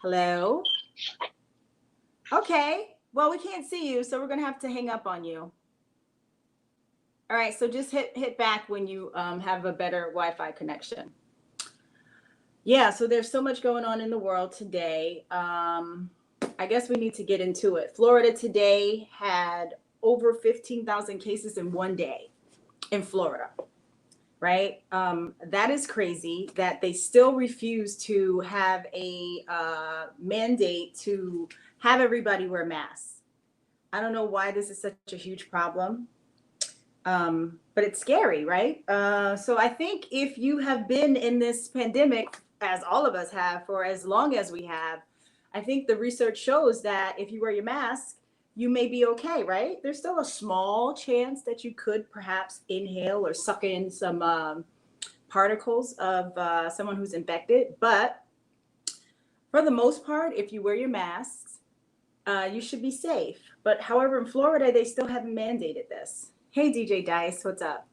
Hello? Okay. Well, we can't see you, so we're gonna have to hang up on you. All right, so just hit back when you have a better Wi-Fi connection. Yeah, so there's so much going on in the world today. I guess we need to get into it. Florida today had over 15,000 cases in one day in Florida, right? That is crazy that they still refuse to have a mandate to have everybody wear masks. I don't know why this is such a huge problem, but it's scary, right? So I think if you have been in this pandemic, as all of us have, for as long as we have, I think the research shows that if you wear your mask, you may be okay, right? There's still a small chance that you could perhaps inhale or suck in some particles of someone who's infected. But for the most part, if you wear your masks, you should be safe. But however, in Florida, they still haven't mandated this. Hey, DJ Dice, what's up?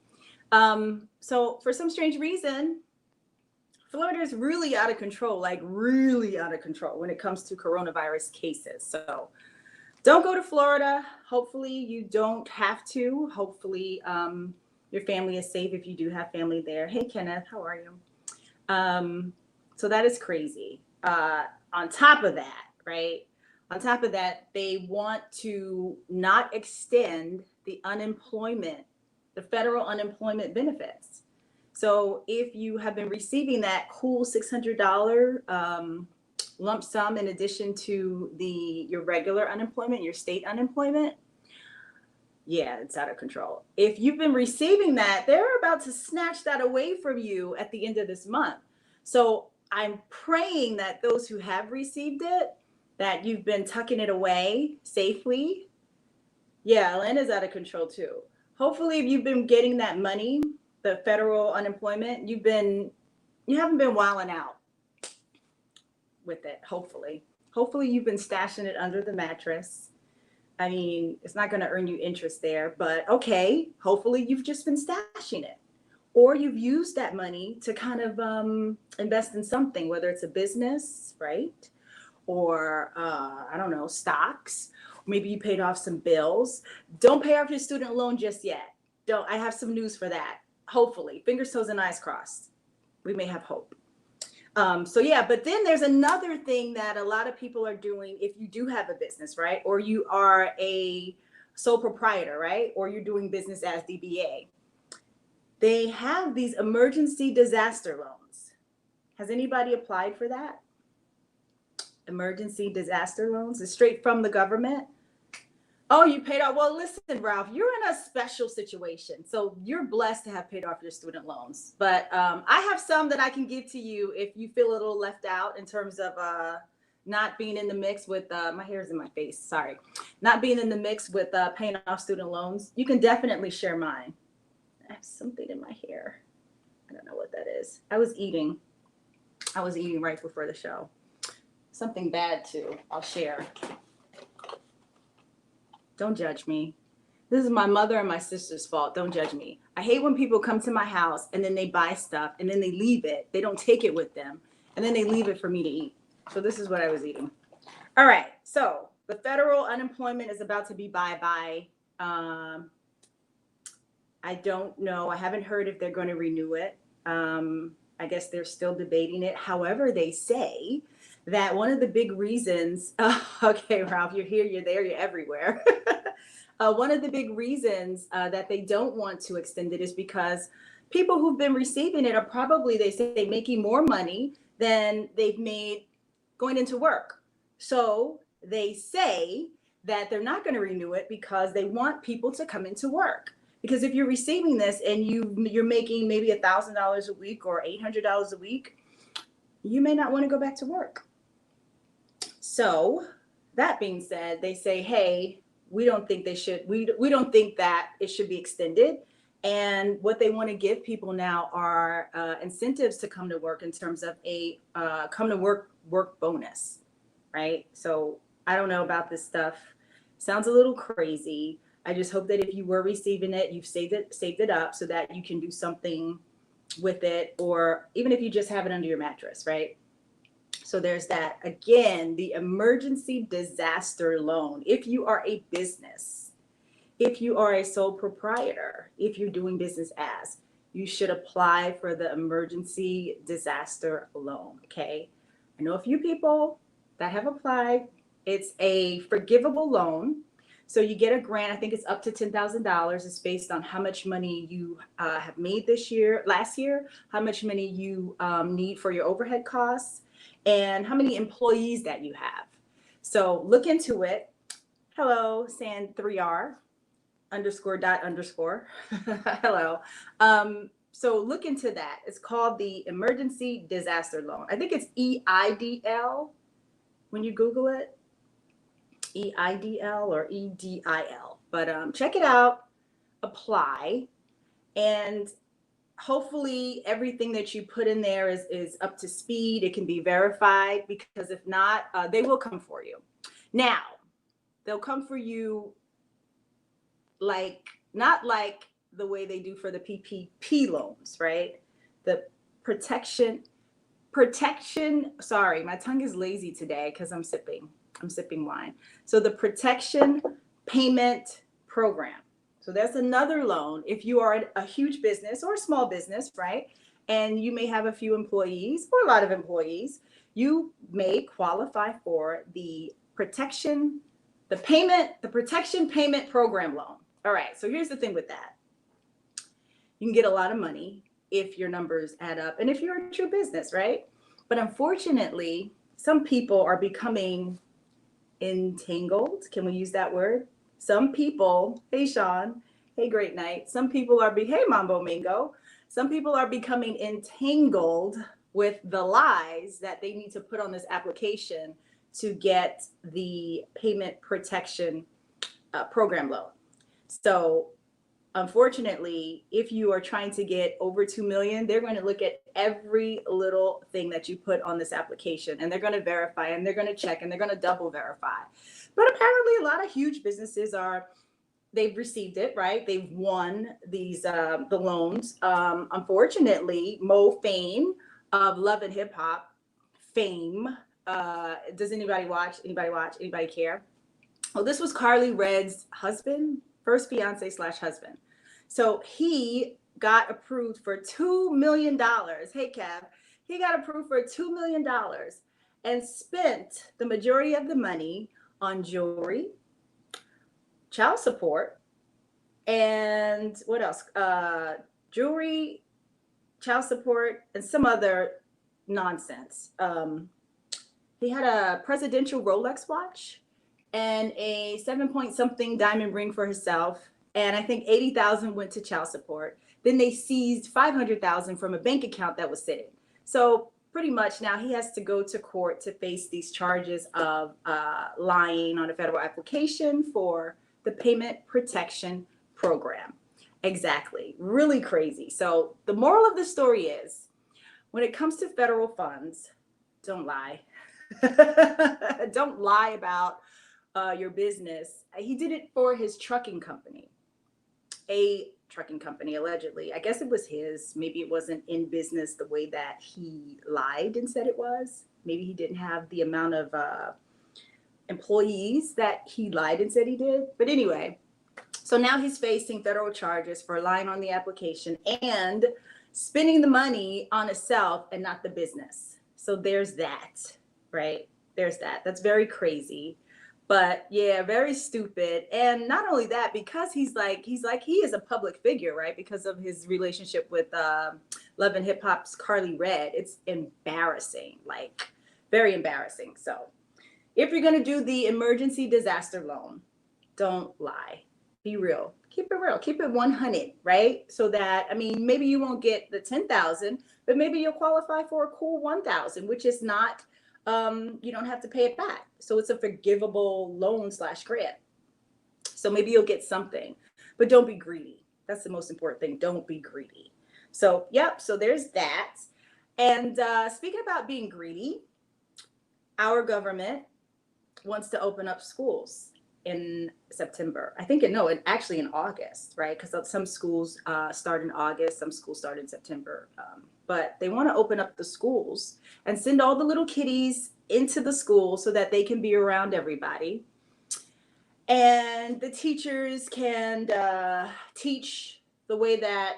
So for some strange reason, Florida is really out of control, like really out of control when it comes to coronavirus cases. So don't go to Florida. Hopefully you don't have to. Hopefully your family is safe if you do have family there. Hey, Kenneth, how are you? So that is crazy. On top of that, right? On top of that, they want to not extend the unemployment, the federal unemployment benefits. So if you have been receiving that cool $600 lump sum in addition to your regular unemployment, your state unemployment, yeah, it's out of control. If you've been receiving that, they're about to snatch that away from you at the end of this month. So I'm praying that those who have received it, that you've been tucking it away safely. Yeah, Atlanta's out of control too. Hopefully, if you've been getting that money, the federal unemployment, you haven't been wilding out with it. Hopefully you've been stashing it under the mattress. I mean, it's not going to earn you interest there, but okay. Hopefully you've just been stashing it, or you've used that money to kind of invest in something, whether it's a business, right? Or I don't know, stocks. Maybe you paid off some bills. Don't pay off your student loan just yet. Don't. I have some news for that. Hopefully, fingers, toes, and eyes crossed. We may have hope. So yeah, but then there's another thing that a lot of people are doing if you do have a business, right? Or you are a sole proprietor, right? Or you're doing business as DBA. They have these emergency disaster loans. Has anybody applied for that? Emergency disaster loans is straight from the government. Oh, you paid off. Well, listen, Ralph, you're in a special situation. So you're blessed to have paid off your student loans. But I have some that I can give to you if you feel a little left out in terms of not being in the mix with my hair's in my face. Sorry. Not being in the mix with paying off student loans. You can definitely share mine. I have something in my hair. I don't know what that is. I was eating right before the show. Something bad too. I'll share. Don't judge me. This is my mother and my sister's fault. Don't judge me. I hate when people come to my house and then they buy stuff and then they leave it. They don't take it with them. And then they leave it for me to eat. So this is what I was eating. All right. So the federal unemployment is about to be bye-bye. I don't know. I haven't heard if they're going to renew it. I guess they're still debating it. However, they say that one of the big reasons, okay, Ralph, you're here, you're there, you're everywhere. One of the big reasons that they don't want to extend it is because people who've been receiving it are probably, they say, making more money than they've made going into work. So they say that they're not going to renew it because they want people to come into work. Because if you're receiving this and you're making maybe $1,000 a week or $800 a week, you may not want to go back to work. So that being said, they say, hey, we don't think they should, we don't think that it should be extended. And what they want to give people now are incentives to come to work in terms of a come to work bonus, right? So I don't know about this stuff. Sounds a little crazy. I just hope that if you were receiving it, you've saved it up so that you can do something with it, or even if you just have it under your mattress, right? So there's that. Again, the emergency disaster loan. If you are a business, if you are a sole proprietor, if you're doing business as, you should apply for the emergency disaster loan. Okay. I know a few people that have applied. It's a forgivable loan. So you get a grant. I think it's up to $10,000. It's based on how much money you have made last year, how much money you need for your overhead costs, and how many employees that you have. So look into it. Hello, San3R _._ Hello. So look into that. It's called the Emergency Disaster Loan. I think it's EIDL when you Google it. EIDL or EDIL. But check it out, apply, and hopefully everything that you put in there is up to speed. It can be verified, because if not, they will come for you. Now, they'll come for you not like the way they do for the PPP loans, right? The protection, sorry, my tongue is lazy today because I'm sipping wine. So the protection payment program. So that's another loan. If you are a huge business or a small business, right? And you may have a few employees or a lot of employees, you may qualify for the protection payment program loan. All right. So here's the thing with that. You can get a lot of money if your numbers add up and if you're a true business, right? But unfortunately, some people are becoming entangled. Can we use that word? Some people, hey Sean, hey Great Night. Some people hey Mambo Mingo. Some people are becoming entangled with the lies that they need to put on this application to get the payment protection program loan. So unfortunately, if you are trying to get over 2 million, they're going to look at every little thing that you put on this application, and they're going to verify, and they're going to check, and they're going to double verify. But apparently a lot of huge businesses they've received it, right? They've won these, the loans. Unfortunately, Mo Fame of Love and Hip Hop fame. Does anybody watch? Anybody care? Well, this was Carly Red's husband, first fiance / husband. So he got approved for $2 million. Hey, Kev, he got approved for $2 million and spent the majority of the money on jewelry, child support, and what else? Jewelry, child support, and some other nonsense. He had a presidential Rolex watch and a 7 point something diamond ring for herself. And I think 80,000 went to child support. Then they seized 500,000 from a bank account that was sitting. So pretty much now he has to go to court to face these charges of lying on a federal application for the payment protection program. Exactly. Really crazy. So the moral of the story is, when it comes to federal funds, don't lie. Don't lie about your business. He did it for his trucking company, a trucking company, allegedly. I guess it was his. Maybe it wasn't in business the way that he lied and said it was. Maybe he didn't have the amount of employees that he lied and said he did. But anyway, so now he's facing federal charges for lying on the application and spending the money on himself and not the business. So there's that, right? There's that. That's very crazy. But yeah, very stupid. And not only that, because he is a public figure, right? Because of his relationship with Love and Hip Hop's Carly Red. It's embarrassing, like very embarrassing. So if you're going to do the emergency disaster loan, don't lie. Be real. Keep it real. Keep it 100, right? So that, I mean, maybe you won't get the 10,000, but maybe you'll qualify for a cool 1,000, which is not, you don't have to pay it back. So it's a forgivable loan / grant. So maybe you'll get something, but don't be greedy. That's the most important thing. Don't be greedy. So, yep. So there's that. And speaking about being greedy, our government wants to open up schools in September. I think actually in August, right? Because some schools start in August, some schools start in September. but they want to open up the schools and send all the little kiddies into the school so that they can be around everybody. And the teachers can teach the way that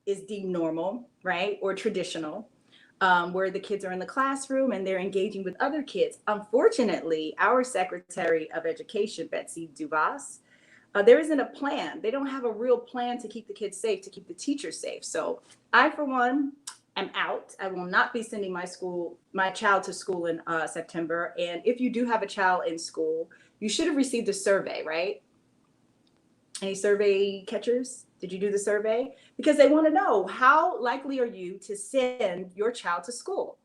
is deemed normal, right? Or traditional, where the kids are in the classroom and they're engaging with other kids. Unfortunately, our Secretary of Education, Betsy DeVos, there isn't a plan. They don't have a real plan to keep the kids safe, to keep the teachers safe. So I, for one, am out. I will not be sending my child to school in September. And if you do have a child in school, you should have received a survey, right? Any survey catchers? Did you do the survey? Because they want to know, how likely are you to send your child to school?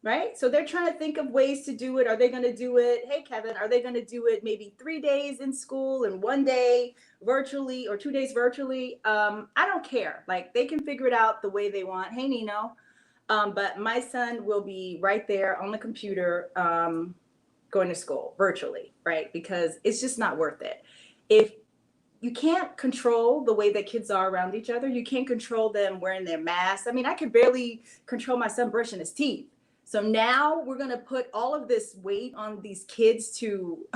Right? So they're trying to think of ways to do it. Are they going to do it? Hey, Kevin, are they going to do it maybe 3 days in school and 1 day virtually, or 2 days virtually? I don't care. Like, they can figure it out the way they want. Hey, Nino. But my son will be right there on the computer, going to school virtually, right? Because it's just not worth it. If you can't control the way that kids are around each other, you can't control them wearing their masks. I mean, I could barely control my son brushing his teeth. So now we're going to put all of this weight on these kids to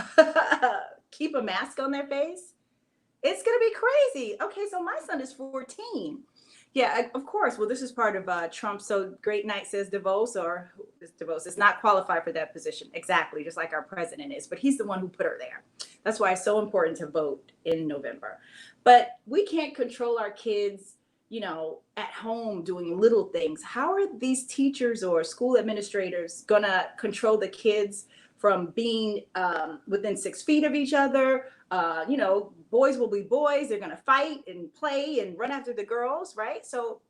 keep a mask on their face. It's going to be crazy. Okay, so my son is 14. Yeah, of course. Well, this is part of Trump. So Great Night says DeVos, or DeVos is not qualified for that position. Exactly, just like our president is. But he's the one who put her there. That's why it's so important to vote in November. But we can't control our kids, at home doing little things. How are these teachers or school administrators going to control the kids from being within 6 feet of each other? Boys will be boys. They're going to fight and play and run after the girls, right? So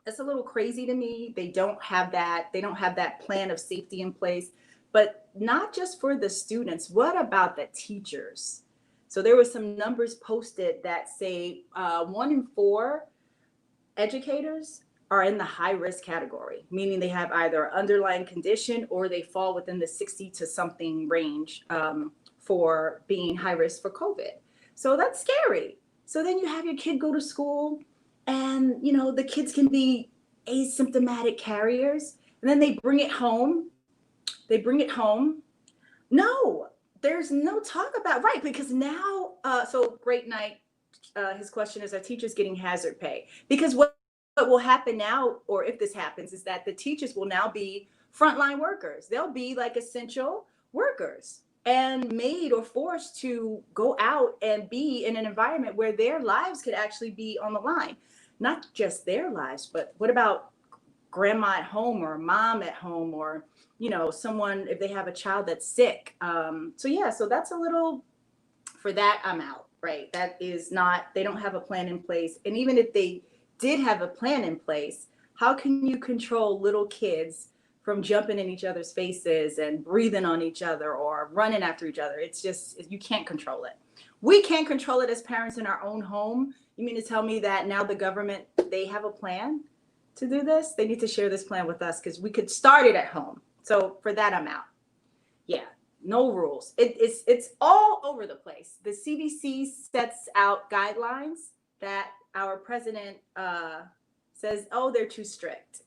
it's a little crazy to me. They don't have that. They don't have that plan of safety in place. But not just for the students. What about the teachers? So there were some numbers posted that say 1 in 4 educators are in the high risk category, meaning they have either an underlying condition or they fall within the 60 to something range for being high risk for COVID. So that's scary. So then you have your kid go to school and, the kids can be asymptomatic carriers, and then they bring it home. No, there's no talk about, right, because now, so Great Night, his question is, are teachers getting hazard pay? Because what will happen now, or if this happens, is that the teachers will now be frontline workers. They'll be like essential workers and made or forced to go out and be in an environment where their lives could actually be on the line. Not just their lives, but what about grandma at home or mom at home, or someone, if they have a child that's sick. So that's a little, for that I'm out, right? That is not, they don't have a plan in place. And even if they did have a plan in place, how can you control little kids from jumping in each other's faces and breathing on each other or running after each other? It's just, you can't control it. We can't control it as parents in our own home. You mean to tell me that now the government, they have a plan to do this? They need to share this plan with us, because we could start it at home. So for that, I'm out. Yeah, no rules. It's all over the place. The CDC sets out guidelines that our president says, oh, they're too strict,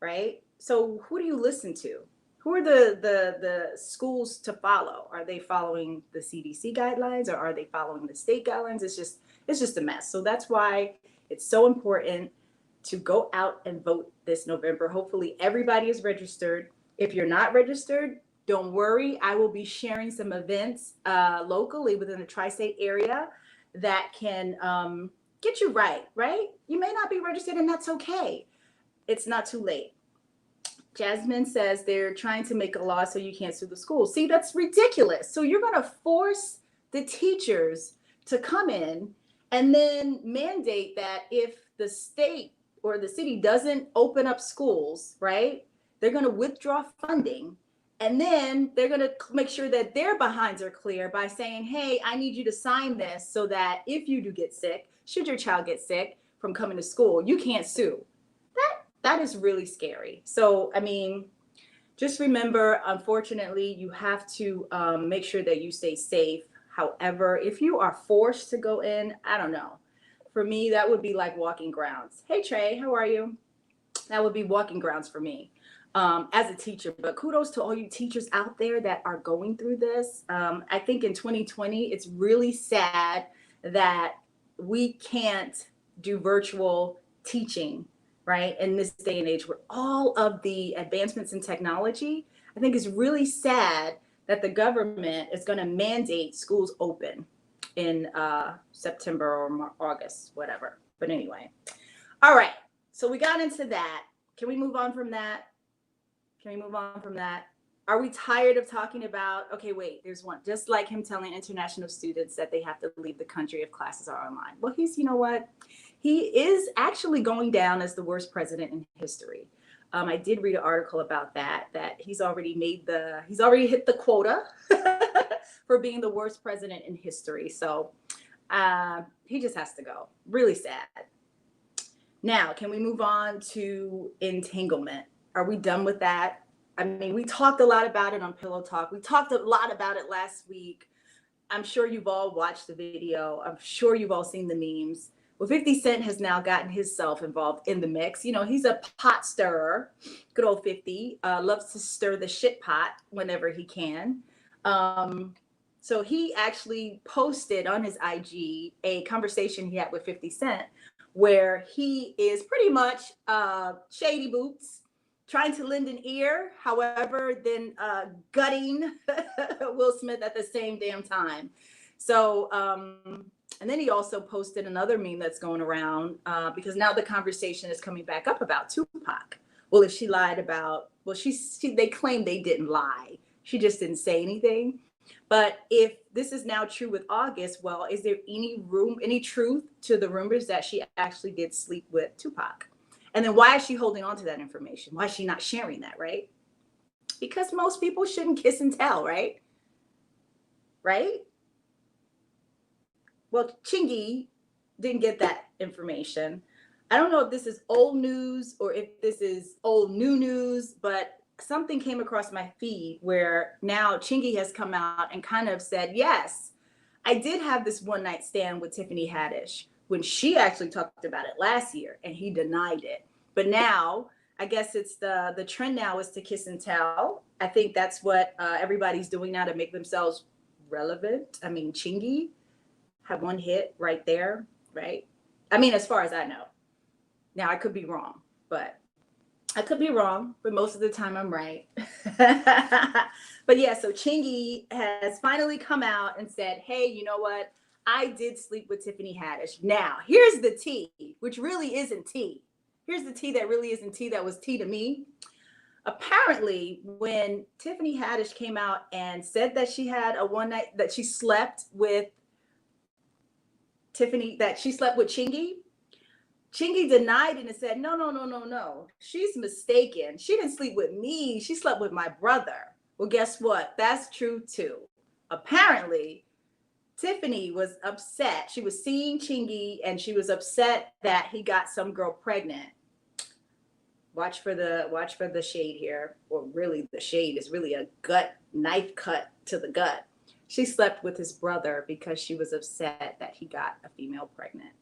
right? So who do you listen to? Who are the schools to follow? Are they following the CDC guidelines, or are they following the state guidelines? It's just a mess. So that's why it's so important to go out and vote this November. Hopefully everybody is registered. If you're not registered, don't worry. I will be sharing some events locally within the tri-state area that can get you right? You may not be registered, and that's okay. It's not too late. Jasmine says they're trying to make a law so you can't sue the school. See, that's ridiculous. So you're going to force the teachers to come in and then mandate that if the state or the city doesn't open up schools, right, they're going to withdraw funding. And then they're going to make sure that their behinds are clear by saying, hey, I need you to sign this so that if you do get sick, should your child get sick from coming to school, you can't sue. That is really scary. So, I mean, just remember, unfortunately, you have to make sure that you stay safe. However, if you are forced to go in, I don't know. for me, that would be like walking grounds. Hey, Trey, how are you? That would be walking grounds for me as a teacher. But kudos to all you teachers out there that are going through this. I think in 2020, it's really sad that we can't do virtual teaching, right? In this day and age, with all of the advancements in technology, I think it's really sad that the government is going to mandate schools open in September or August, whatever. But anyway, all right. So we got into that. Can we move on from that? Can we move on from that? Are we tired of talking about, okay, wait, there's one, just like him telling international students that they have to leave the country if classes are online. Well, you know what? He is actually going down as the worst president in history. I did read an article about that he's already hit the quota for being the worst president in history. So he just has to go. Really sad. Now, can we move on to entanglement? Are we done with that? I mean, we talked a lot about it on Pillow Talk. We talked a lot about it last week. I'm sure you've all watched the video. I'm sure you've all seen the memes. Well, 50 Cent has now gotten himself involved in the mix. You know, he's a pot stirrer. Good old 50. Loves to stir the shit pot whenever he can. So he actually posted on his IG a conversation he had with 50 Cent where he is pretty much shady boots, trying to lend an ear, however, then gutting Will Smith at the same damn time. So, and then he also posted another meme that's going around because now the conversation is coming back up about Tupac. Well, if she lied about, well, they claim they didn't lie. She just didn't say anything. But if this is now true with August, well, is there any truth to the rumors that she actually did sleep with Tupac? And then why is she holding on to that information? Why is she not sharing that, right? Because most people shouldn't kiss and tell, right? Right? Well, Chingy didn't get that information. I don't know if this is old news or if this is old new news, but something came across my feed where now Chingy has come out and kind of said, yes, I did have this one night stand with Tiffany Haddish when she actually talked about it last year and he denied it. But now I guess it's the trend now is to kiss and tell. I think that's what everybody's doing now to make themselves relevant. I mean, Chingy had one hit right there, right? I mean, as far as I know. Now I could be wrong, but most of the time I'm right. But yeah, so Chingy has finally come out and said, hey, you know what? I did sleep with Tiffany Haddish. Now, here's the tea, which really isn't tea. Here's the tea that really isn't tea, that was tea to me. Apparently, when Tiffany Haddish came out and said that she had a one night, that she slept with Tiffany, that she slept with Chingy, Chingy denied it and said, no. She's mistaken. She didn't sleep with me. She slept with my brother. Well, guess what? That's true too. Apparently, Tiffany was upset. She was seeing Chingy and she was upset that he got some girl pregnant. Watch for the shade here. Or really the shade is really a knife cut to the gut. She slept with his brother because she was upset that he got a female pregnant.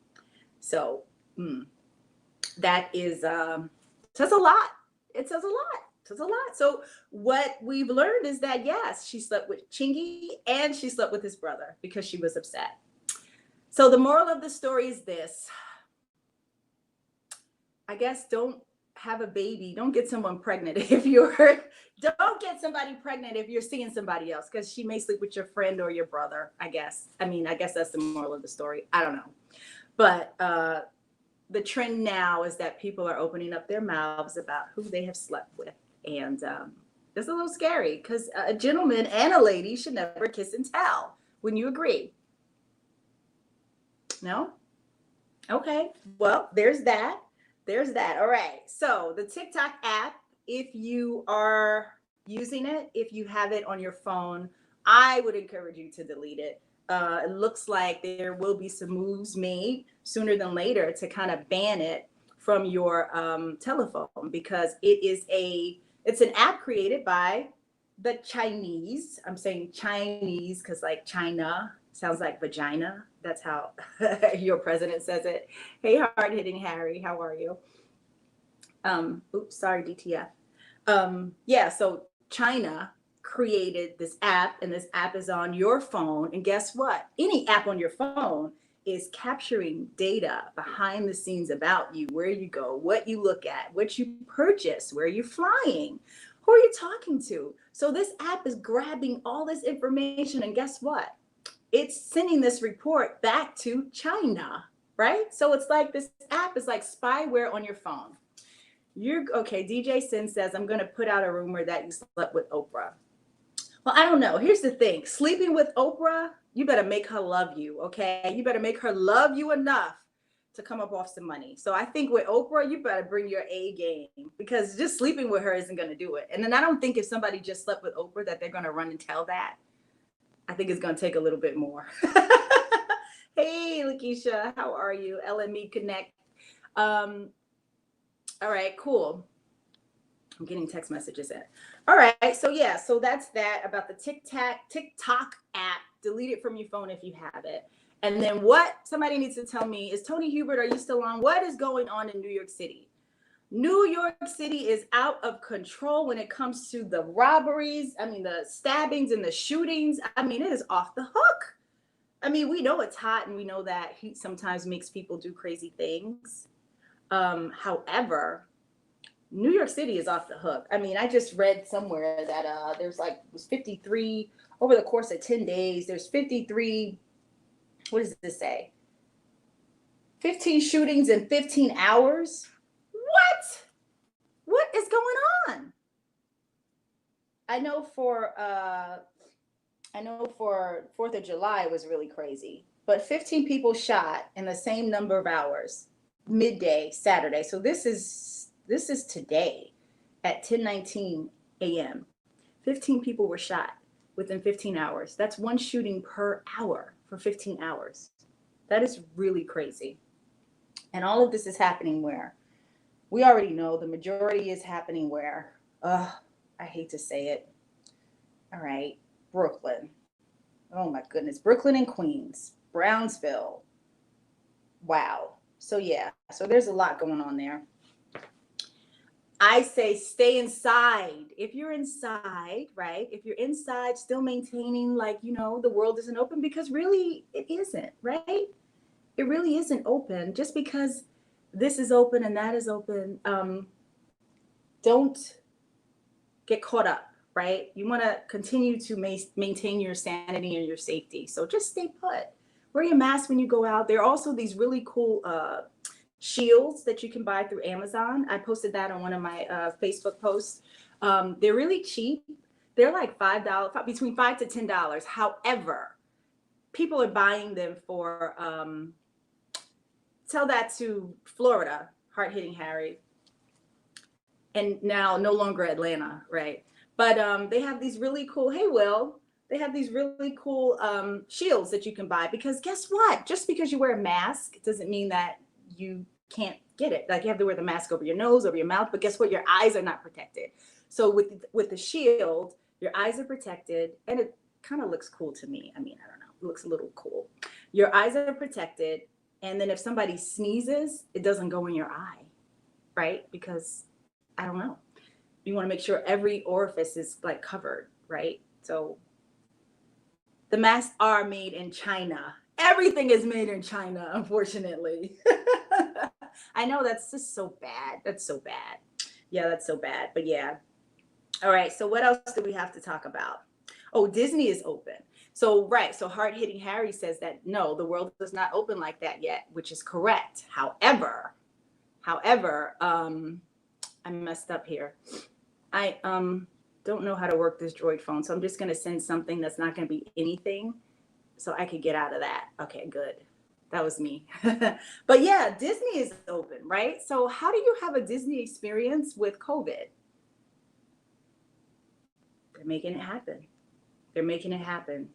So that is says a lot. It says a lot. So what we've learned is that yes, she slept with Chingy and she slept with his brother because she was upset. So the moral of the story is this. I guess don't have a baby. Don't get someone pregnant don't get somebody pregnant if you're seeing somebody else, because she may sleep with your friend or your brother, I guess. I guess that's the moral of the story. I don't know. But the trend now is that people are opening up their mouths about who they have slept with. And it's a little scary because a gentleman and a lady should never kiss and tell. Wouldn't you agree? No? Okay. Well, there's that. All right. So the TikTok app, if you are using it, if you have it on your phone, I would encourage you to delete it. It looks like there will be some moves made sooner than later to kind of ban it from your telephone, because it's an app created by the Chinese. I'm saying Chinese because like China Sounds like vagina. That's how your president says it. Hey, hard hitting Harry, how are you? Oops, sorry, DTF. Yeah, so China created this app, and this app is on your phone. And guess what? Any app on your phone is capturing data behind the scenes about you, where you go, what you look at, what you purchase, where you're flying, who are you talking to. So this app is grabbing all this information, and guess what? It's sending this report back to China, right? So it's like this app is like spyware on your phone. You're okay. DJ Sin says, I'm going to put out a rumor that you slept with Oprah. Well, I don't know. Here's the thing. Sleeping with Oprah, you better make her love you, okay? You better make her love you enough to come up off some money. So I think with Oprah, you better bring your A game, because just sleeping with her isn't going to do it. And then I don't think if somebody just slept with Oprah that they're going to run and tell that. I think it's going to take a little bit more. Hey, Lakeisha, how are you? LME Connect. All right, cool. I'm getting text messages in. All right, so yeah, so that's that about the TikTok app. Delete it from your phone if you have it. And then what somebody needs to tell me is, Tony Hubert, are you still on? What is going on in New York City? New York City is out of control when it comes to the robberies. I mean, the stabbings and the shootings. I mean, it is off the hook. I mean, we know it's hot, and we know that heat sometimes makes people do crazy things. However, New York City is off the hook. I mean, I just read somewhere that there's like, it was 53 over the course of 10 days. There's 53, what does this say? 15 shootings in 15 hours? What? What is going on? I know for 4th of July was really crazy, but 15 people shot in the same number of hours, midday Saturday. So this is today at 10:19 a.m. 15 people were shot within 15 hours. That's one shooting per hour for 15 hours. That is really crazy. And all of this is happening where? We already know the majority is happening where? I hate to say it. All right, Brooklyn. Oh my goodness, Brooklyn and Queens, Brownsville. Wow. So yeah, so there's a lot going on there. I say stay inside. If you're inside, right? If you're inside, still maintaining, like, the world isn't open, because really it isn't, right? It really isn't open. Just because this is open and that is open, don't get caught up, right? You want to continue to maintain your sanity and your safety. So just stay put. Wear your mask when you go out. There are also these really cool shields that you can buy through Amazon. I posted that on one of my Facebook posts. They're really cheap. They're like $5, between $5 to $10. However, people are buying them for, tell that to Florida, hard hitting Harry, and now no longer Atlanta, right? But they have these really cool, hey, Will, they have these really cool shields that you can buy, because guess what? Just because you wear a mask doesn't mean that you can't get it. Like, you have to wear the mask over your nose, over your mouth, but guess what? Your eyes are not protected. So with the shield, your eyes are protected, and it kind of looks cool to me. I mean, I don't know, it looks a little cool. Your eyes are protected, and then if somebody sneezes, it doesn't go in your eye, right? Because, I don't know, you want to make sure every orifice is like covered, right? So the masks are made in China. Everything is made in China, unfortunately. I know, that's just so bad. That's so bad. Yeah, that's so bad. But yeah. All right. So what else do we have to talk about? Oh, Disney is open. So, right. So hard hitting Harry says that no, the world is not open like that yet, which is correct. However, I messed up here. I don't know how to work this Droid phone, so I'm just going to send something that's not going to be anything, so I could get out of that. Okay, good. That was me. But yeah, Disney is open, right? So how do you have a Disney experience with COVID? They're making it happen. They're making it happen,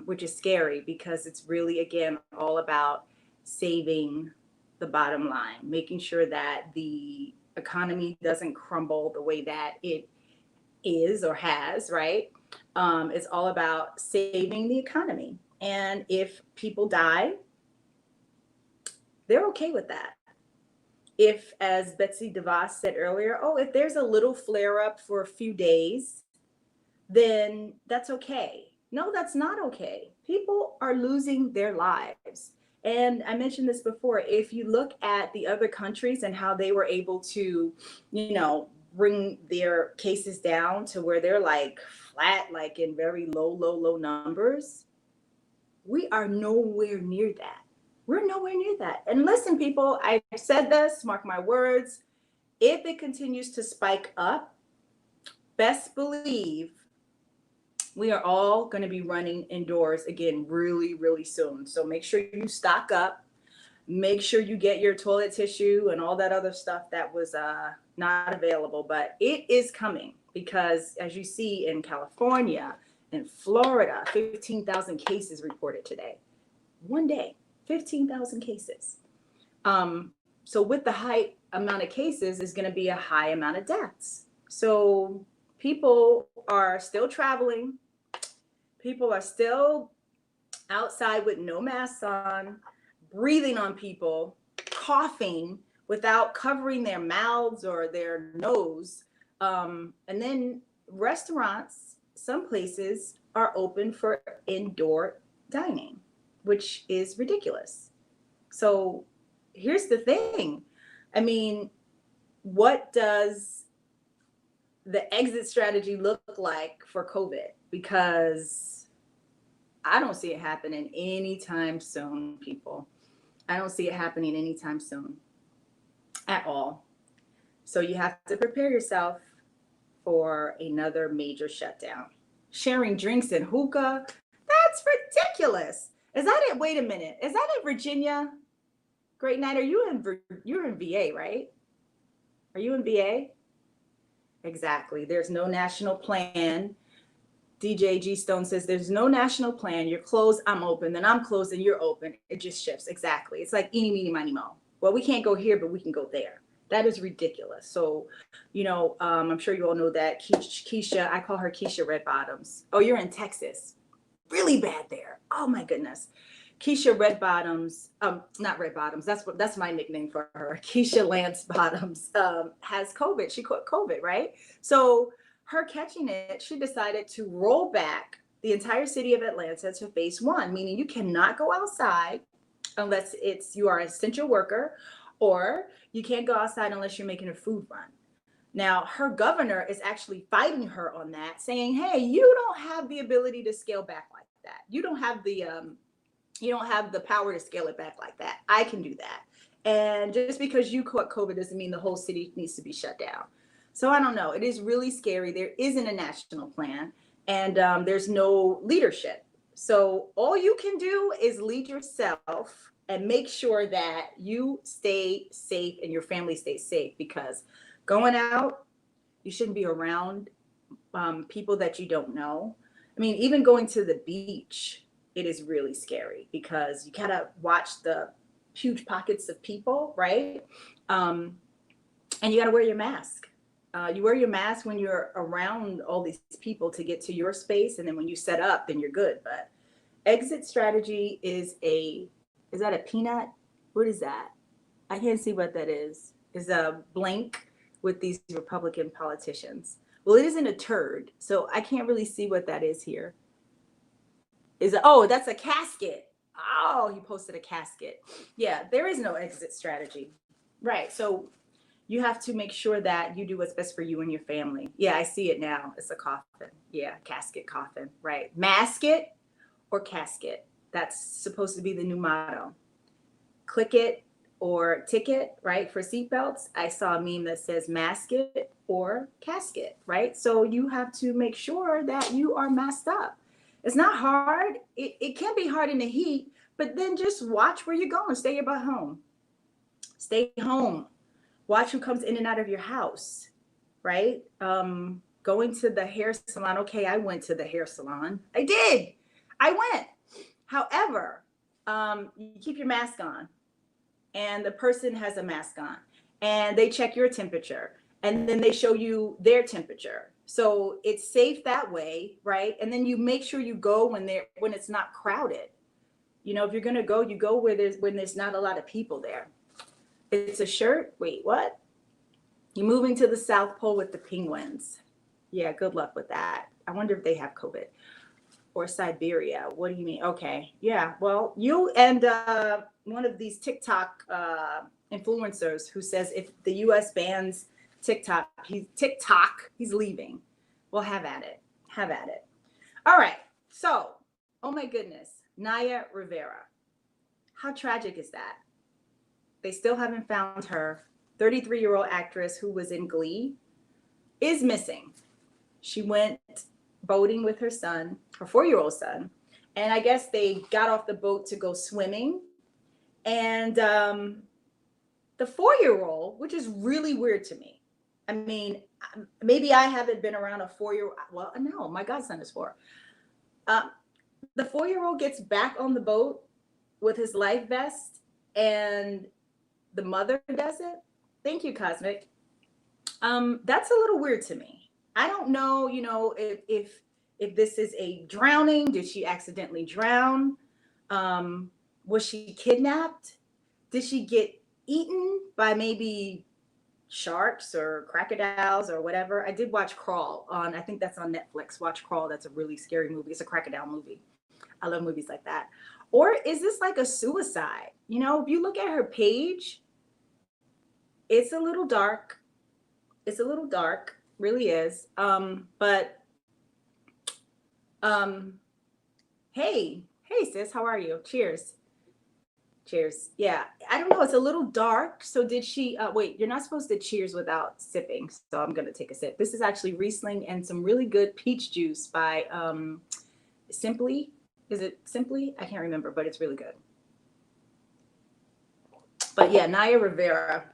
which is scary, because it's really, again, all about saving the bottom line, making sure that the economy doesn't crumble the way that it is or has, right? It's all about saving the economy. And if people die, they're okay with that. If, as Betsy DeVos said earlier, oh, if there's a little flare up for a few days, then that's okay. No, that's not okay. People are losing their lives. And I mentioned this before. If you look at the other countries and how they were able to, bring their cases down to where they're like flat, like in very low numbers, we are nowhere near that. We're nowhere near that. And listen, people, I've said this, mark my words. If it continues to spike up, best believe we are all going to be running indoors again really, really soon. So make sure you stock up. Make sure you get your toilet tissue and all that other stuff that was not available. But it is coming because, as you see in California and Florida, 15,000 cases reported today. One day, 15,000 cases. So with the high amount of cases is going to be a high amount of deaths. So people are still traveling. People are still outside with no masks on, breathing on people, coughing without covering their mouths or their nose. And then restaurants, some places are open for indoor dining, which is ridiculous. So here's the thing. I mean, what does the exit strategy look like for COVID? Because I don't see it happening anytime soon, people. I don't see it happening anytime soon at all. So you have to prepare yourself for another major shutdown. Sharing drinks and hookah, that's ridiculous. Is that it? Wait a minute. Is that in Virginia? Great night. You're in VA, right? Are you in VA? Exactly. There's no national plan. DJ G Stone says there's no national plan. You're closed, I'm open, then I'm closed and you're open. It just shifts. Exactly. It's like eeny, meeny, miny, mo. Well, we can't go here, but we can go there. That is ridiculous. So, I'm sure you all know that Keisha, I call her Keisha Red Bottoms. Oh, you're in Texas. Really bad there. Oh my goodness. Keisha Red Bottoms, not Red Bottoms. That's my nickname for her. Keisha Lance Bottoms has COVID. She caught COVID, right? So her catching it, she decided to roll back the entire city of Atlanta to phase one, meaning you cannot go outside unless you are an essential worker, or you can't go outside unless you're making a food run. Now, her governor is actually fighting her on that, saying, hey, you don't have the ability to scale back like that. You don't have the power to scale it back like that. I can do that. And just because you caught COVID doesn't mean the whole city needs to be shut down. So I don't know. It is really scary. There isn't a national plan, and there's no leadership. So all you can do is lead yourself and make sure that you stay safe and your family stays safe, because going out, you shouldn't be around people that you don't know. I mean, even going to the beach, it is really scary because you gotta watch the huge pockets of people, right? And you gotta wear your mask. You wear your mask when you're around all these people to get to your space, and then when you set up, then you're good. But exit strategy is that a peanut? What is that? I can't see what that is. Is a blank with these Republican politicians. Well, it isn't a turd, so I can't really see what that is here. That's a casket. Oh, he posted a casket. Yeah, there is no exit strategy. Right. So you have to make sure that you do what's best for you and your family. Yeah, I see it now. It's a coffin. Yeah, casket, coffin. Right. Mask it or casket. That's supposed to be the new motto. Click it or ticket, right? For seatbelts. I saw a meme that says mask it or casket, right? So you have to make sure that you are masked up. It's not hard. It can be hard in the heat, but then just watch where you're going. Stay about home. Stay home. Watch who comes in and out of your house, right? Going to the hair salon. Okay, I went to the hair salon. I did. I went. However, you keep your mask on, and the person has a mask on, and they check your temperature, and then they show you their temperature. So it's safe that way, right? And then you make sure you go when it's not crowded. You know, if you're gonna go, you go where there's not a lot of people there. It's a shirt. Wait, what? You're moving to the South Pole with the penguins. Yeah, good luck with that. I wonder if they have COVID. Or Siberia. What do you mean? Okay. Yeah. Well, you and one of these TikTok influencers who says if the US bans TikTok, he's leaving. Well, have at it. Have at it. All right. So, oh my goodness. Naya Rivera. How tragic is that? They still haven't found her. 33-year-old actress who was in Glee is missing. She went boating with her son, her 4-year-old son, and I guess they got off the boat to go swimming. And the 4-year-old, which is really weird to me. I mean, maybe I haven't been around a 4-year-old. Well, no, my godson is 4. The 4-year-old gets back on the boat with his life vest, and the mother does it. Thank you, Cosmic. That's a little weird to me. I don't know, if this is a drowning. Did she accidentally drown? Was she kidnapped? Did she get eaten by maybe sharks or crocodiles or whatever? I did watch Crawl I think that's on Netflix. Watch Crawl. That's a really scary movie. It's a crocodile movie. I love movies like that. Or is this like a suicide? If you look at her page, it's a little dark. It's a little dark, really is. But hey sis, how are you? Cheers. Yeah, I don't know. It's a little dark. So did she? Wait, you're not supposed to cheers without sipping. So I'm gonna take a sip. This is actually Riesling and some really good peach juice by Simply. Is it Simply? I can't remember, but it's really good. But yeah, Naya Rivera.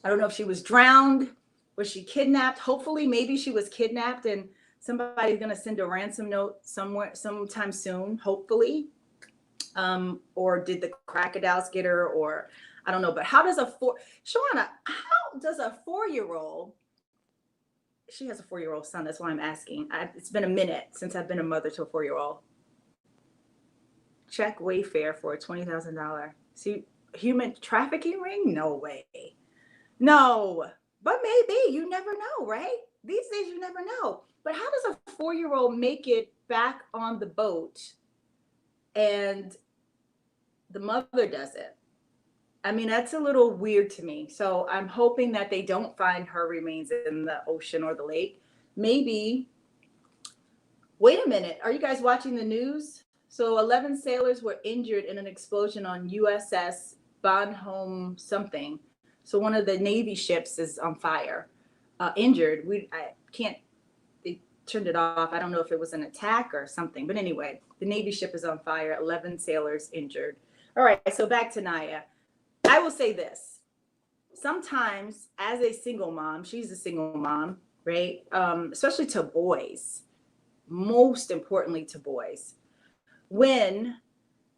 I don't know if she was drowned. Was she kidnapped? Hopefully, maybe she was kidnapped and somebody's going to send a ransom note sometime soon, hopefully. Or did the crocodiles get her? Or I don't know. But how does Shawana, how does a 4-year-old, she has a 4-year-old son. That's why I'm asking. It's been a minute since I've been a mother to a 4-year-old. Check Wayfair for a $20,000. See, human trafficking ring? No way. No, but maybe. You never know, right? These days, you never know. But how does a 4-year-old make it back on the boat and the mother does it? I mean, that's a little weird to me. So I'm hoping that they don't find her remains in the ocean or the lake. Maybe. Wait a minute. Are you guys watching the news? So 11 sailors were injured in an explosion on USS Bonhomme something. So one of the Navy ships is on fire, injured. They turned it off. I don't know if it was an attack or something. But anyway, the Navy ship is on fire. 11 sailors injured. All right, so back to Naya. I will say this. Sometimes as a single mom, she's a single mom, right? Especially to boys, most importantly to boys. When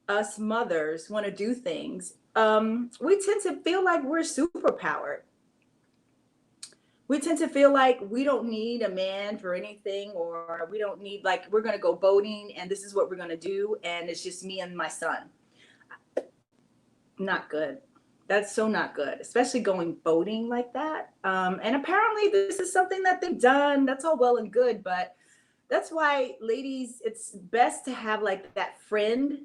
us mothers want to do things, we tend to feel like we're superpowered. We tend to feel like we don't need a man for anything, or we don't need, like, we're going to go boating and this is what we're going to do. And it's just me and my son. Not good. That's so not good, especially going boating like that. And apparently this is something that they've done. That's all well and good. But that's why, ladies, it's best to have like that friend,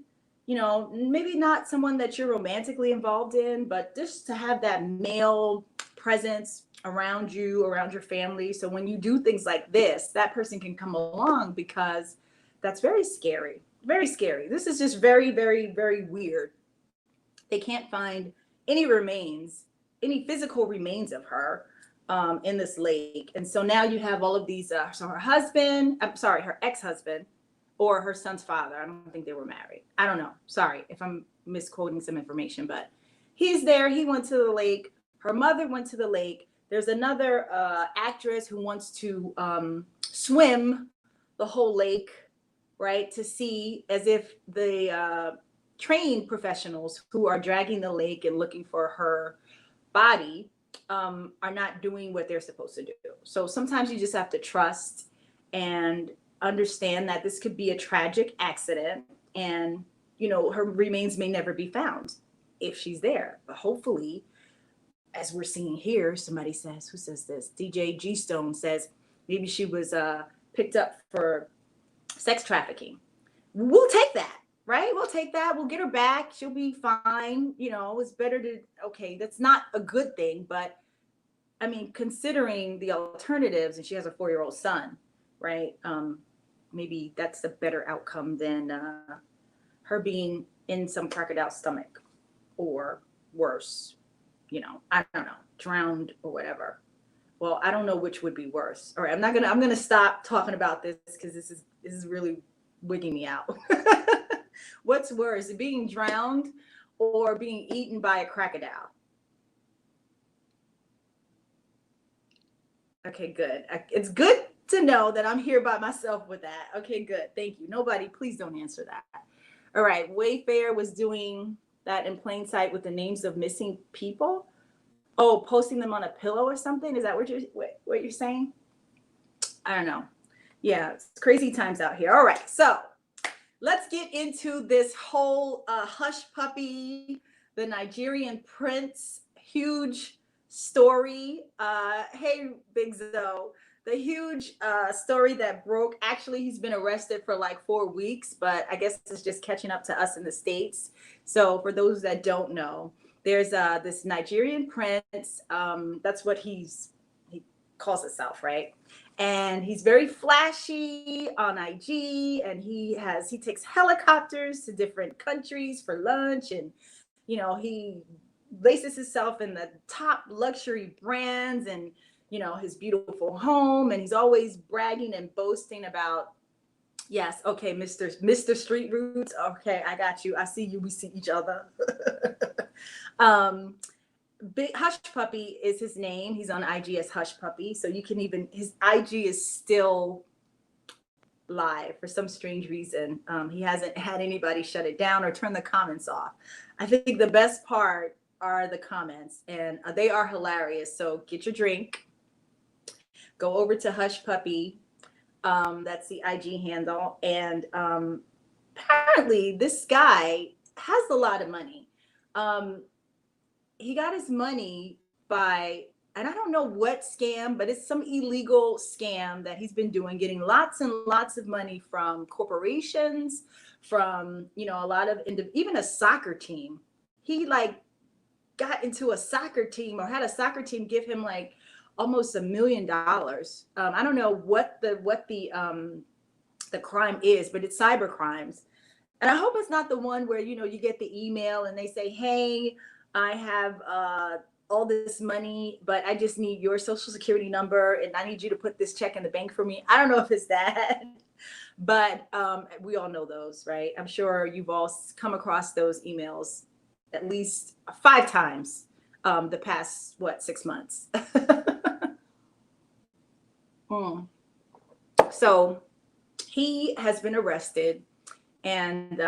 maybe not someone that you're romantically involved in, but just to have that male presence around you, around your family. So when you do things like this, that person can come along, because that's very scary. Very scary. This is just very, very, very weird. They can't find any physical remains of her in this lake. And so now you have all of these, so her ex-husband, or her son's father. I don't think they were married. I don't know. Sorry if I'm misquoting some information, but he's there. He went to the lake. Her mother went to the lake. There's another actress who wants to swim the whole lake, right? To see, as if the trained professionals who are dragging the lake and looking for her body are not doing what they're supposed to do. So sometimes you just have to trust and understand that this could be a tragic accident, and her remains may never be found if she's there. But hopefully, as we're seeing here, somebody says, who says this? DJ G Stone says maybe she was picked up for sex trafficking. We'll take that, right? We'll take that. We'll get her back. She'll be fine. It's better to, okay, that's not a good thing, but I mean, considering the alternatives, and she has a 4-year-old son, right? Maybe that's a better outcome than her being in some crocodile's stomach, or worse, I don't know, drowned or whatever. Well, I don't know which would be worse. All right, I'm gonna stop talking about this because this is really wigging me out. What's worse, being drowned or being eaten by a crocodile? Okay, good. It's good to know that I'm here by myself with that. Okay, good. Thank you. Nobody, please don't answer that. All right. Wayfair was doing that in plain sight with the names of missing people. Oh, posting them on a pillow or something. Is that what you're saying? I don't know. Yeah, it's crazy times out here. All right. So let's get into this whole hush puppy, the Nigerian prince, huge story. Hey, Big Zo, the huge story that broke. Actually, he's been arrested for like 4 weeks, but I guess it's just catching up to us in the States. So for those that don't know, there's this Nigerian prince. That's what he calls himself, right? And he's very flashy on IG, and he takes helicopters to different countries for lunch, and he laces himself in the top luxury brands, and his beautiful home, and he's always bragging and boasting about, yes, okay, Mr. Street Roots, okay, I got you, I see you, we see each other. Big Hush Puppy is his name. He's on IG as Hush Puppy. So you can his IG is still live for some strange reason. He hasn't had anybody shut it down or turn the comments off. I think the best part are the comments, and they are hilarious. So get your drink, go over to Hush Puppy. That's the IG handle. And apparently this guy has a lot of money. He got his money by, and I don't know what scam, but it's some illegal scam that he's been doing, getting lots and lots of money from corporations, from, a lot of, even a soccer team. He like got into a soccer team, or had a soccer team give him like almost $1 million. I don't know what the crime is, but it's cyber crimes. And I hope it's not the one where, you get the email and they say, hey, I have all this money, but I just need your social security number, and I need you to put this check in the bank for me. I don't know if it's that, but we all know those, right? I'm sure you've all come across those emails at least 5 times the past, 6 months. So he has been arrested, and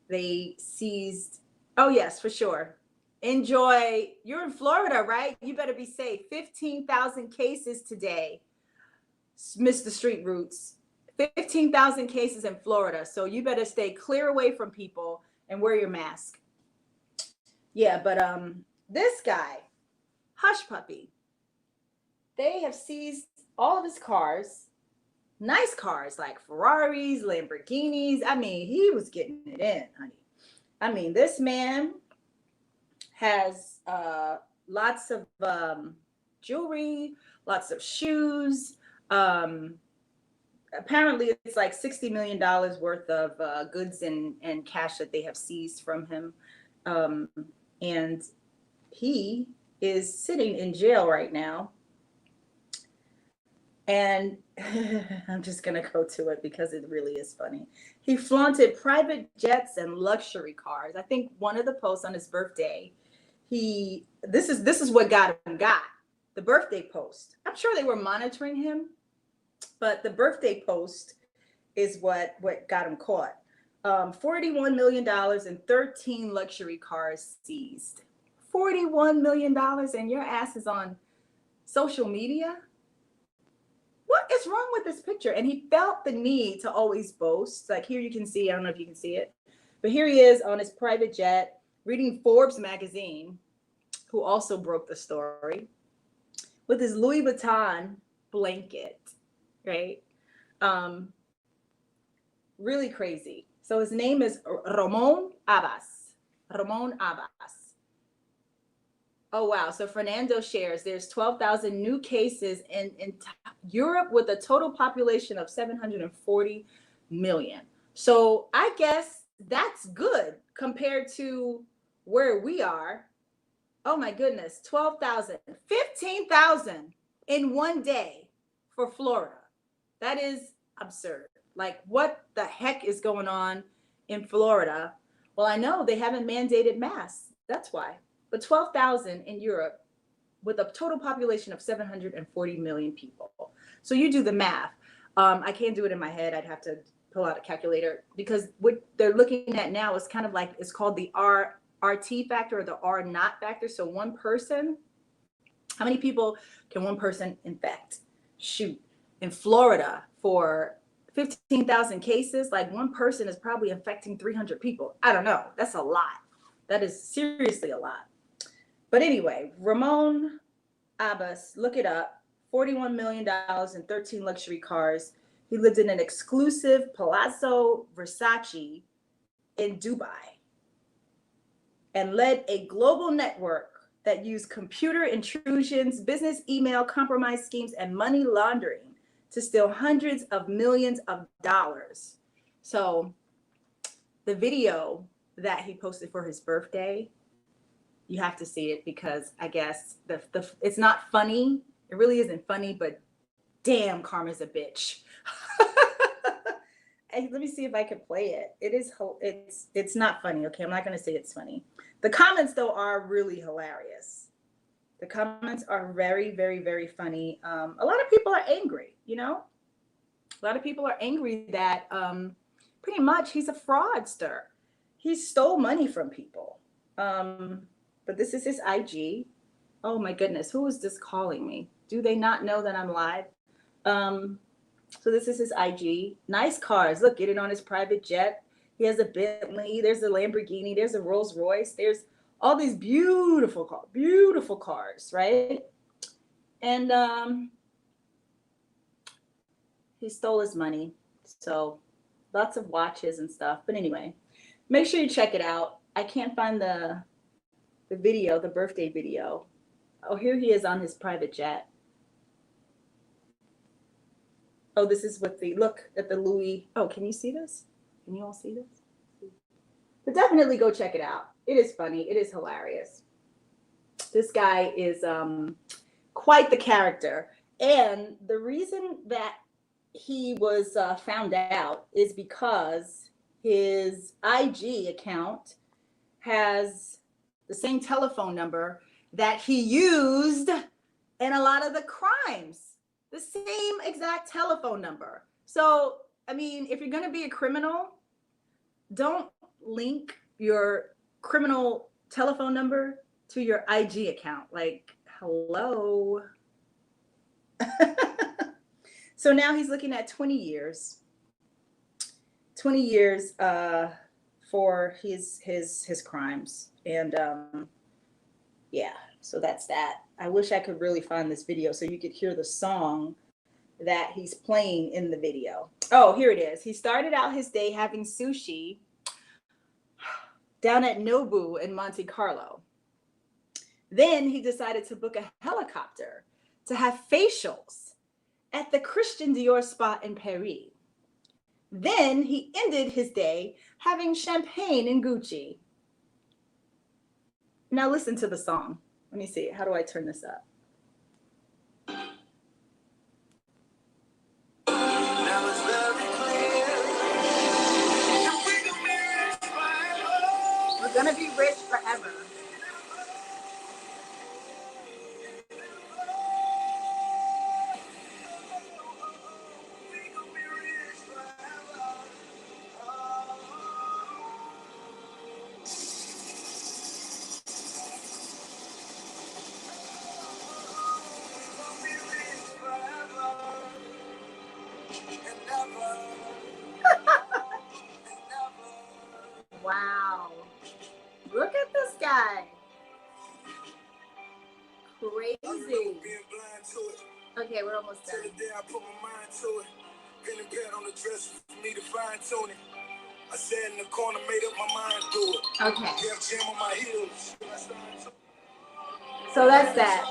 they seized, oh yes, for sure. Enjoy. You're in Florida, right? You better be safe. 15,000 cases today, Mr. Street Roots. 15,000 cases in Florida. So you better stay clear away from people and wear your mask. Yeah, but this guy, Hush Puppy, they have seized all of his cars, nice cars like Ferraris, Lamborghinis. I mean, he was getting it in, honey. I mean, this man has lots of jewelry, lots of shoes. Apparently, it's like $60 million worth of goods and cash that they have seized from him. And he is sitting in jail right now. And I'm just going to go to it because it really is funny. He flaunted private jets and luxury cars. I think one of the posts on his birthday, this is what got him got. The birthday post. I'm sure they were monitoring him, but the birthday post is what got him caught. $41 million and 13 luxury cars seized. $41 million and your ass is on social media? What is wrong with this picture? And he felt the need to always boast. Like here you can see, I don't know if you can see it, but here he is on his private jet reading Forbes magazine, who also broke the story, with his Louis Vuitton blanket, right? Really crazy. So his name is Ramon Abbas. Ramon Abbas. Oh, wow. So Fernando shares there's 12,000 new cases in Europe with a total population of 740 million. So I guess that's good compared to where we are. Oh, my goodness. 12,000, 15,000 in one day for Florida. That is absurd. Like, what the heck is going on in Florida? Well, I know they haven't mandated masks. That's why. But 12,000 in Europe with a total population of 740 million people. So you do the math. I can't do it in my head. I'd have to pull out a calculator because what they're looking at now is kind of like, it's called the RT factor or the R naught factor. So one person, how many people can one person infect? Shoot, in Florida for 15,000 cases, like one person is probably infecting 300 people. I don't know. That's a lot. That is seriously a lot. But anyway, Ramon Abbas, look it up, $41 million and 13 luxury cars. He lived in an exclusive Palazzo Versace in Dubai and led a global network that used computer intrusions, business email compromise schemes, and money laundering to steal hundreds of millions of dollars. So the video that he posted for his birthday, you have to see it because I guess it's not funny. It really isn't funny, but damn, Karma's a bitch. Hey, let me see if I can play it. It's not funny. Okay, I'm not gonna say it's funny. The comments though are really hilarious. The comments are very, very, very funny. A lot of people are angry. You know, a lot of people are angry that pretty much he's a fraudster. He stole money from people. But this is his IG. Oh my goodness, who is this calling me? Do they not know that I'm live? So this is his IG. Nice cars. Look, get it on his private jet. He has a Bentley. There's a Lamborghini. There's a Rolls Royce. There's all these beautiful cars, right? And he stole his money. So lots of watches and stuff. But anyway, make sure you check it out. I can't find the video, the birthday video. Oh, here he is on his private jet. Oh, this is with the, look at the Louis. Oh, can you see this? Can you all see this? But definitely go check it out. It is funny. It is hilarious. This guy is quite the character. And the reason that he was found out is because his IG account has the same telephone number that he used in a lot of the crimes. The same exact telephone number. So, I mean, if you're going to be a criminal, don't link your criminal telephone number to your IG account. Like, hello. So now he's looking at 20 years. 20 years for his crimes. And yeah, so that's that. I wish I could really find this video so you could hear the song that he's playing in the video. Oh, here it is. He started out his day having sushi down at Nobu in Monte Carlo. Then he decided to book a helicopter to have facials at the Christian Dior spot in Paris. Then he ended his day having champagne in Gucci. Now listen to the song. Let me see. How do I turn this up? We're gonna be rich forever. almost done. Till the day I put my mind to it. Pen and pad on the dresser for me to fine tune it. I sat in the corner, made up my mind to it. Okay. Left jam on my heels. So that's that.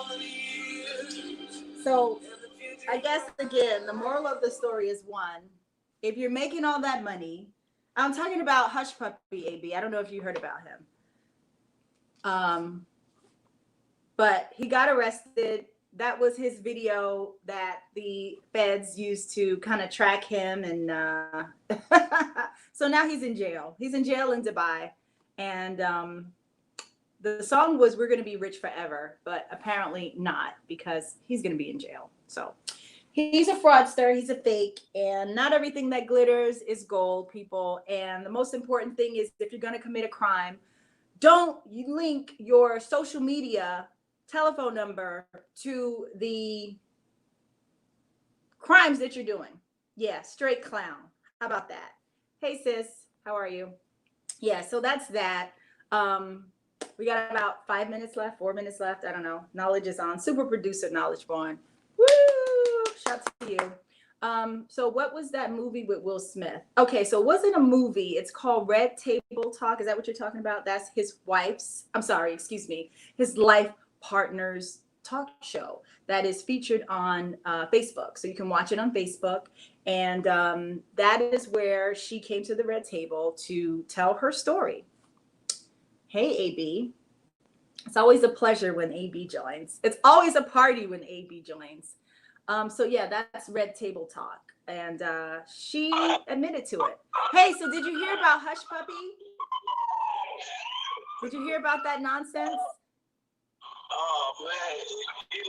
So I guess again, the moral of the story is one, if you're making all that money, I'm talking about Hush Puppy AB. I don't know if you heard about him. But he got arrested. That was his video that the feds used to kind of track him. And so now he's in jail. He's in jail in Dubai. And the song was We're Going to Be Rich Forever, but apparently not, because he's going to be in jail. So he's a fraudster. He's a fake. And not everything that glitters is gold, people. And the most important thing is, if you're going to commit a crime, don't you link your social media telephone number to the crimes that you're doing. Yeah, straight clown. How about that? Hey sis, how are you? Yeah, so that's that. We got about 5 minutes left, 4 minutes left. I don't know. Knowledge is on. Super producer Knowledge Born. Woo! Shouts to you. So what was that movie with Will Smith? Okay, so it wasn't a movie. It's called Red Table Talk. Is that what you're talking about? That's his wife's, his life partner's talk show that is featured on Facebook. So you can watch it on Facebook. And that is where she came to the Red Table to tell her story. Hey, AB. It's always a pleasure when AB joins. It's always a party when AB joins. So yeah, that's Red Table Talk. And she admitted to it. Hey, so did you hear about Hush Puppy? Did you hear about that nonsense? Oh man, he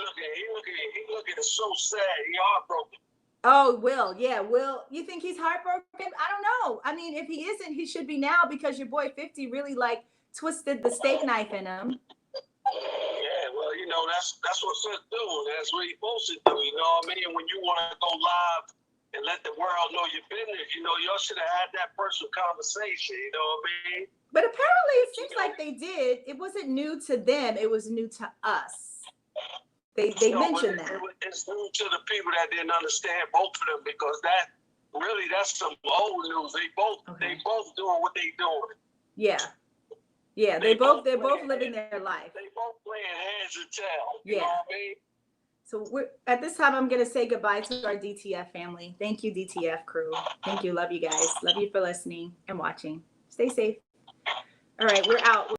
looking so sad. He heartbroken. Oh, Will, yeah, Will. You think he's heartbroken? I don't know. I mean, if he isn't, he should be now, because your boy 50 really like twisted the steak knife in him. Yeah, well, you know, that's what sis do. That's what he's supposed to do. You know what I mean? When you want to go live and let the world know your business, you know, y'all should have had that personal conversation. You know what I mean? But apparently it seems like they did. It wasn't new to them. It was new to us. They mentioned that. It's new to the people that didn't understand both of them, because that's some old news. They both doing what they doing. Yeah. Yeah, they're both living their life. They both playing heads and tail. Yeah. You know what I mean? So at this time, I'm going to say goodbye to our DTF family. Thank you, DTF crew. Thank you. Love you guys. Love you for listening and watching. Stay safe. All right, we're out.